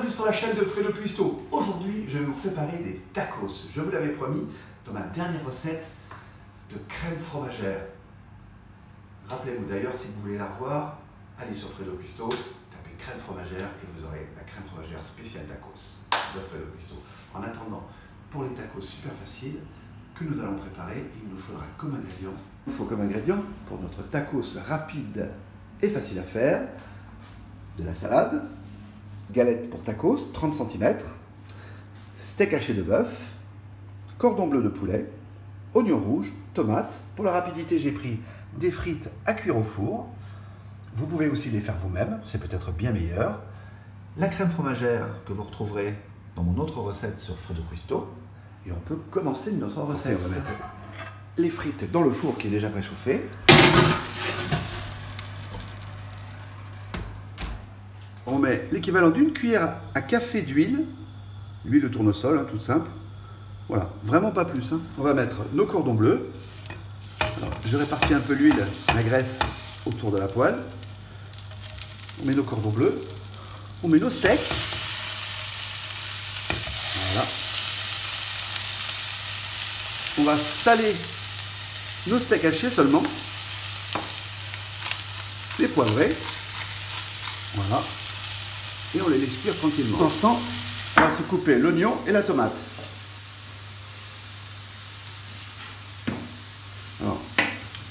bienvenue sur la chaîne de Fredo Cuisto. Aujourd'hui, je vais vous préparer des tacos. Je vous l'avais promis dans ma dernière recette de crème fromagère. Rappelez-vous d'ailleurs, si vous voulez la revoir, allez sur Fredo Cuisto, tapez crème fromagère et vous aurez la crème fromagère spéciale tacos de Fredo Cuisto. En attendant, pour les tacos super faciles que nous allons préparer, il nous faudra comme ingrédient. Il faut comme ingrédient pour notre tacos rapide et facile à faire de la salade, galette pour tacos, 30 cm, steak haché de bœuf, cordon bleu de poulet, oignons rouges, tomates. Pour la rapidité, j'ai pris des frites à cuire au four. Vous pouvez aussi les faire vous-même, c'est peut-être bien meilleur. La crème fromagère que vous retrouverez dans mon autre recette sur Fredo Cuisto. Et on peut commencer notre recette. On va mettre les frites dans le four qui est déjà préchauffé. On met l'équivalent d'une cuillère à café d'huile, l'huile de tournesol, hein, toute simple. Voilà, vraiment pas plus. Hein. On va mettre nos cordons bleus. Alors, je répartis un peu l'huile, la graisse autour de la poêle. On met nos cordons bleus. On met nos steaks. Voilà. On va saler nos steaks hachés seulement. Les poivrer. Voilà. Et on les laisse cuire tranquillement. Pour l'instant, on va se couper l'oignon et la tomate. Alors,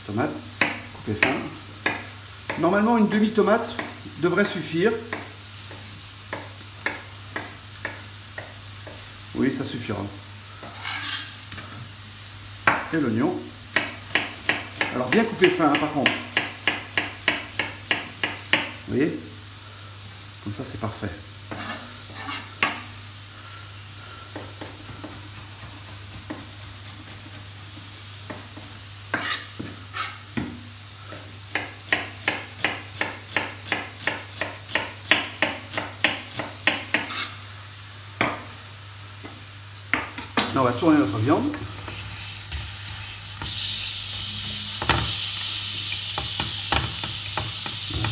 tomate, coupée fin. Normalement, une demi-tomate devrait suffire. Oui, ça suffira. Et l'oignon. Alors, bien coupé fin, hein, par contre. Vous voyez ? Comme ça, c'est parfait. Là, on va tourner notre viande.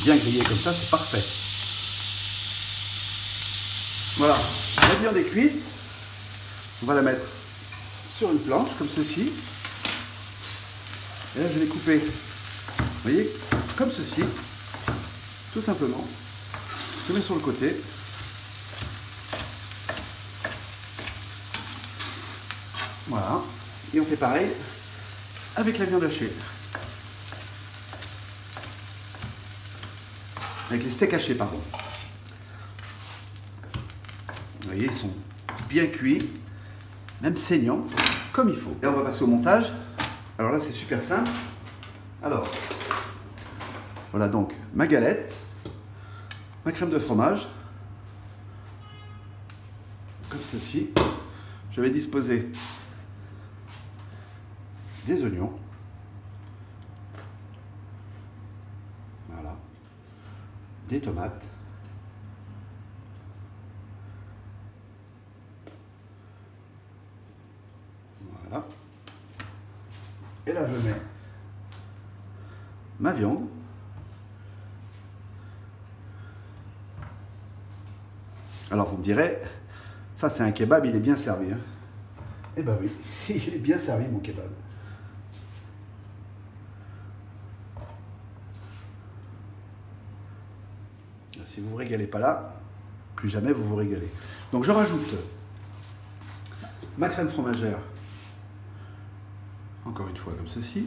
Bien grillé comme ça, c'est parfait. Voilà, la viande est cuite. On va la mettre sur une planche comme ceci. Et là, je vais couper, vous voyez, comme ceci, tout simplement. Je mets sur le côté. Voilà, et on fait pareil avec la viande hachée. Avec les steaks hachés, pardon. Vous voyez, ils sont bien cuits, même saignants, comme il faut. Et on va passer au montage. Alors là, c'est super simple. Alors, voilà donc ma galette, ma crème de fromage, comme ceci. Je vais disposer des oignons. Voilà. Des tomates. Voilà. Et là, je mets ma viande. Alors, vous me direz, ça c'est un kebab, il est bien servi. Hein. Eh ben oui, il est bien servi, mon kebab. Si vous ne vous régalez pas là, plus jamais vous vous régalez. Donc, je rajoute ma crème fromagère. Encore une fois comme ceci.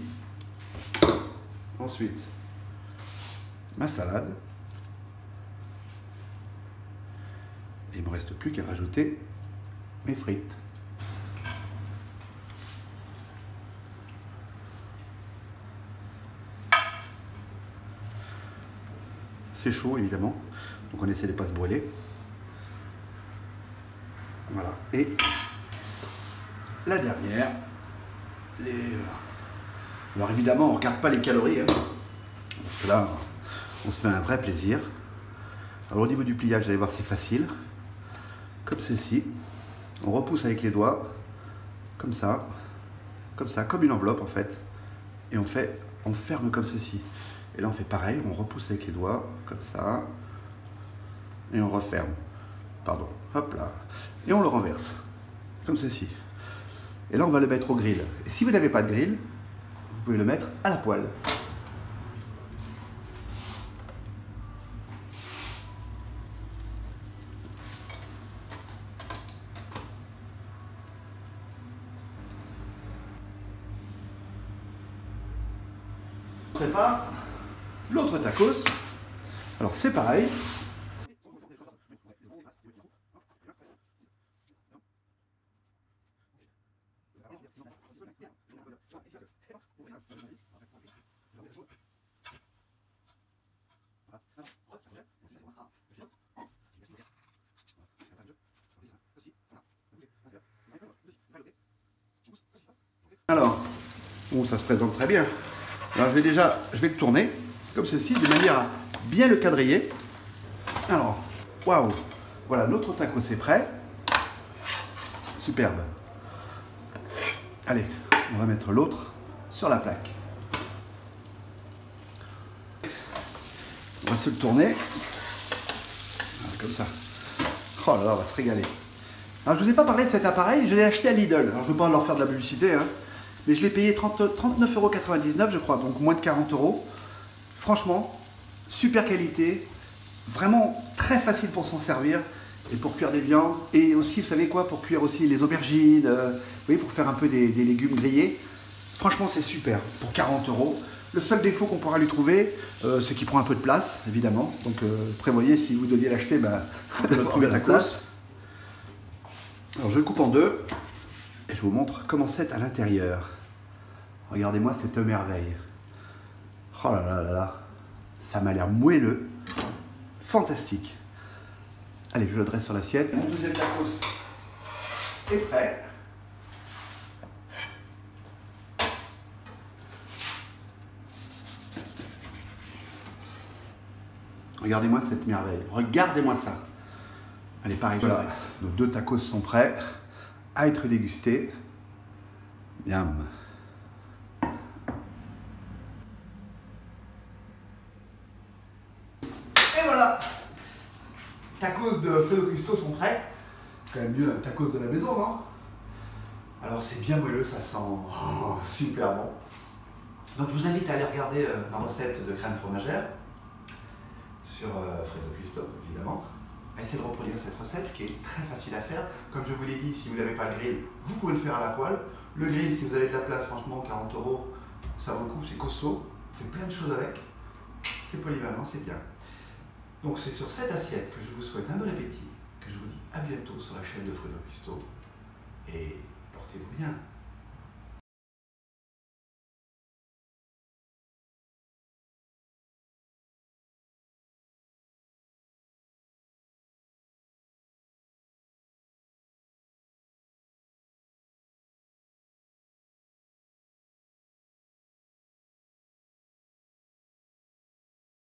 Ensuite, ma salade. Et il ne me reste plus qu'à rajouter mes frites. C'est chaud évidemment, donc on essaie de ne pas se brûler. Voilà. Et la dernière. Alors évidemment, on ne regarde pas les calories, hein, parce que là, on se fait un vrai plaisir. Alors au niveau du pliage, vous allez voir, c'est facile. Comme ceci. On repousse avec les doigts, comme ça, comme une enveloppe en fait. Et on ferme comme ceci. Et là, on fait pareil, on repousse avec les doigts, comme ça. Et on referme. Pardon, hop là. Et on le renverse, comme ceci. Et là, on va le mettre au grill. Et si vous n'avez pas de grill, vous pouvez le mettre à la poêle. On prépare l'autre tacos. Alors c'est pareil. Alors, bon, ça se présente très bien. Alors je vais le tourner comme ceci, de manière à bien le quadriller. Alors, waouh, voilà, notre taco c'est prêt. Superbe. Allez, on va mettre l'autre sur la plaque. On va se le tourner. Voilà, comme ça. Oh là là, on va se régaler. Alors, je ne vous ai pas parlé de cet appareil, je l'ai acheté à Lidl. Alors, je ne veux pas leur faire de la publicité, hein, mais je l'ai payé 39,99 €, je crois, donc moins de 40 €. Franchement, super qualité, vraiment très facile pour s'en servir et pour cuire des viandes. Et aussi, vous savez quoi, pour cuire aussi les aubergines, vous voyez, pour faire un peu des légumes grillés. Franchement, c'est super pour 40 €. Le seul défaut qu'on pourra lui trouver, c'est qu'il prend un peu de place, évidemment. Donc, prévoyez, si vous deviez l'acheter, de trouver la place. Alors je le coupe en deux et je vous montre comment c'est à l'intérieur. Regardez-moi cette merveille. Oh là là là là, ça m'a l'air moelleux, fantastique. Allez, je le dresse sur l'assiette. Mon deuxième tacos est prêt. Regardez-moi cette merveille, regardez-moi ça. Allez, pareil, voilà, nos deux tacos sont prêts à être dégustés. Miam. Et voilà, tacos de Fredo Custo sont prêts. C'est quand même mieux un tacos de la maison, non? Alors c'est bien moelleux, ça sent super bon. Donc je vous invite à aller regarder ma recette de crème fromagère sur Fredo Custo, évidemment. Essayez de reproduire cette recette qui est très facile à faire. Comme je vous l'ai dit, si vous n'avez pas le grill, vous pouvez le faire à la poêle. Le grill, si vous avez de la place, franchement, 40 €, ça vaut le coup, c'est costaud. On fait plein de choses avec. C'est polyvalent, c'est bien. Donc c'est sur cette assiette que je vous souhaite un bon appétit, que je vous dis à bientôt sur la chaîne de Fredo Custo. Et portez-vous bien.